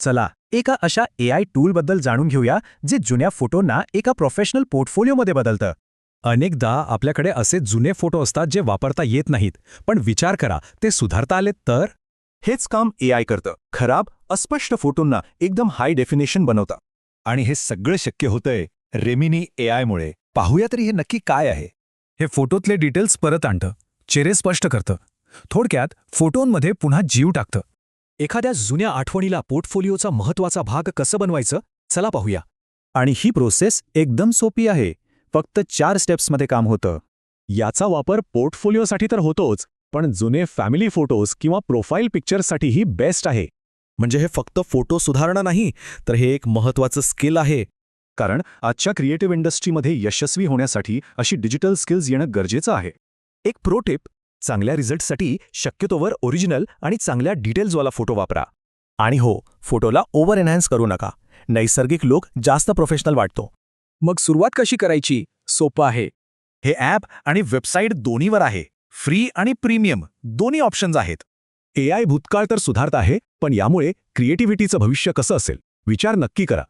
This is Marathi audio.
चला एका अशा AI टूलबद्दल जाणून घेऊया जे जुन्या फोटोंना एका प्रोफेशनल पोर्टफोलिओमध्ये बदलतं. अनेकदा आपल्याकडे असे जुने फोटो असतात जे वापरता येत नाहीत, पण विचार करा ते सुधारता आलेत तर. हेच काम AI करतं. खराब, अस्पष्ट फोटोंना एकदम हाय डेफिनेशन बनवतं. आणि हे सगळं शक्य होतंय रेमिनी AIमुळे. पाहूया तरी हे नक्की काय आहे. हे फोटोतले डिटेल्स परत आणतं, चेहरे स्पष्ट करतं, थोडक्यात फोटोंमध्ये पुन्हा जीव टाकतं. एखाद्या जुन्या आठवणीला पोर्टफोलिओचा महत्त्वाचा भाग कसं बनवायचं, चला पाहूया. आणि ही प्रोसेस एकदम सोपी आहे. फक्त 4 स्टेप्समध्ये काम होतं. याचा वापर पोर्टफोलिओसाठी तर होतोच, पण जुने फॅमिली फोटोज किंवा प्रोफाईल पिक्चर्ससाठीही बेस्ट आहे. म्हणजे हे फक्त फोटो सुधारणं नाही, तर हे एक महत्त्वाचं स्किल आहे. कारण आजच्या क्रिएटिव्ह इंडस्ट्रीमध्ये यशस्वी होण्यासाठी अशी डिजिटल स्किल्स येणं गरजेचं आहे. एक प्रो टिप, चांगल्या रिझल्टसाठी शक्यतोवर ओरिजिनल आणि चांगल्या डिटेल्सवाला फोटो वापरा. आणि हो, फोटोला ओव्हर एनहान्स करू नका. नैसर्गिक लुक जास्त प्रोफेशनल वाटतो. मग सुरुवात कशी करायची? सोपं आहे. हे ॲप आणि वेबसाईट दोन्हीवर आहे. फ्री आणि प्रीमियम दोन्ही ऑप्शन्स आहेत. AI भूतकाळ तर सुधारत आहे, पण यामुळे क्रिएटिव्हिटीचं भविष्य कसं असेल विचार नक्की करा.